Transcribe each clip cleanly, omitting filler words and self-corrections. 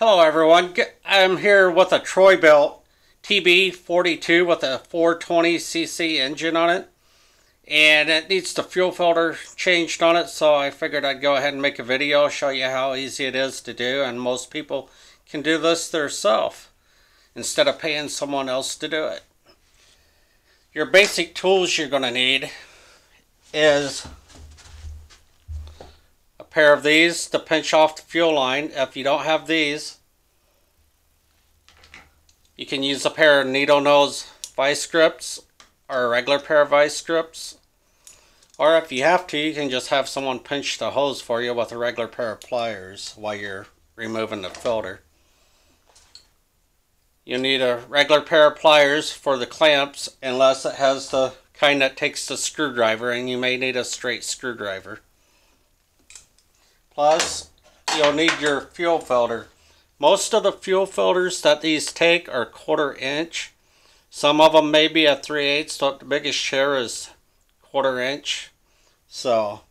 Hello everyone, I'm here with a Troy-Bilt TB42 with a 420cc engine on it, and it needs the fuel filter changed on it, so I figured I'd go ahead and make a video, show you how easy it is to do, and most people can do this themselves instead of paying someone else to do it. Your basic tools you're going to need is a pair of these to pinch off the fuel line. If you don't have these, you can use a pair of needle nose vice grips or a regular pair of vice grips, or if you have to, you can just have someone pinch the hose for you with a regular pair of pliers while you're removing the filter. You need a regular pair of pliers for the clamps, unless it has the kind that takes the screwdriver, and you may need a straight screwdriver. Plus, you'll need your fuel filter. Most of the fuel filters that these take are 1/4 inch. Some of them may be a 3/8, but the biggest share is 1/4 inch. So,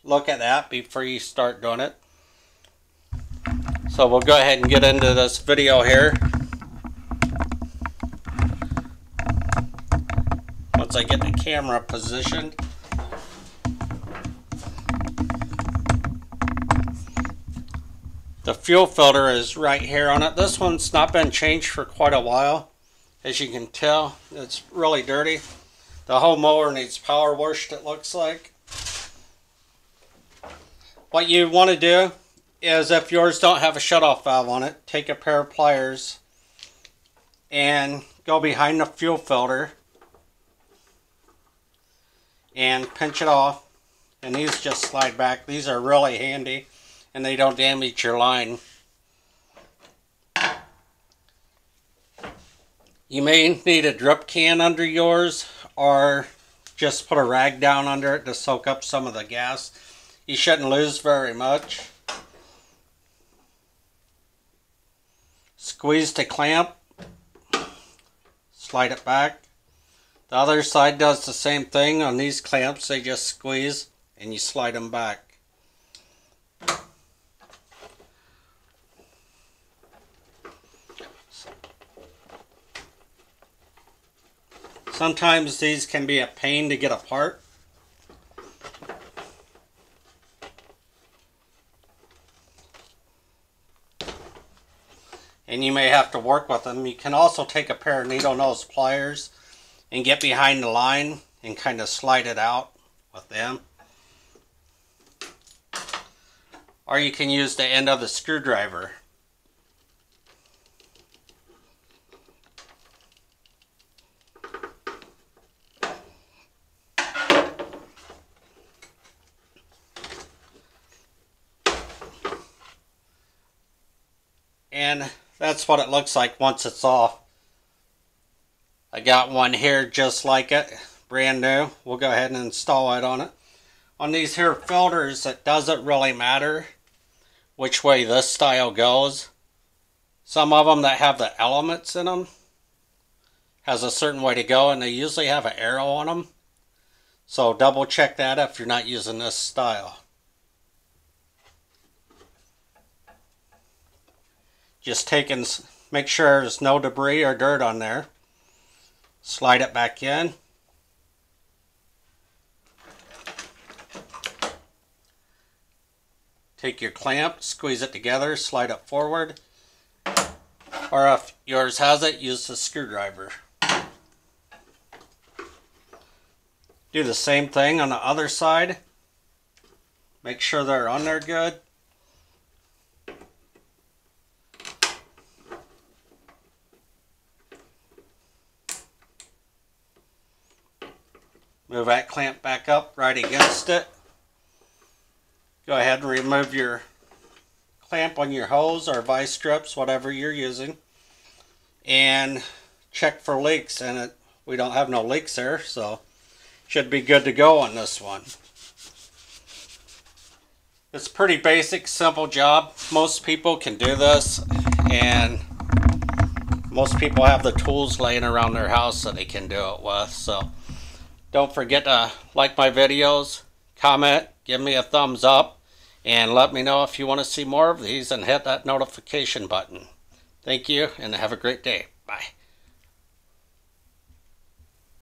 look at that before you start doing it. So we'll go ahead and get into this video here. Once I get the camera positioned. The fuel filter is right here on it. This one's not been changed for quite a while. As you can tell, it's really dirty. The whole mower needs power washed, it looks like. What you want to do is, if yours don't have a shutoff valve on it, take a pair of pliers and go behind the fuel filter and pinch it off, and these just slide back. These are really handy and they don't damage your line. You may need a drip can under yours, or just put a rag down under it to soak up some of the gas. You shouldn't lose very much. Squeeze the clamp, slide it back. The other side does the same thing. On these clamps, they just squeeze and you slide them back. Sometimes these can be a pain to get apart. And you may have to work with them. You can also take a pair of needle nose pliers and get behind the line and kind of slide it out with them. Or you can use the end of the screwdriver. And that's what it looks like once it's off. I got one here just like it, brand new. We'll go ahead and install it on it. On these here filters, it doesn't really matter which way this style goes. Some of them that have the elements in them has a certain way to go, and they usually have an arrow on them. So double check that if you're not using this style. Just make sure there's no debris or dirt on there. Slide it back in. Take your clamp, squeeze it together, slide it forward. Or if yours has it, use the screwdriver. Do the same thing on the other side. Make sure they're on there good. Move that clamp back up right against it. Go ahead and remove your clamp on your hose or vice grips, whatever you're using, and check for leaks in it. We don't have no leaks there, so should be good to go on this one. It's a pretty basic, simple job. Most people can do this, and most people have the tools laying around their house that they can do it with. So don't forget to like my videos, comment, give me a thumbs up, And let me know if you want to see more of these and hit that notification button. Thank you and have a great day. Bye.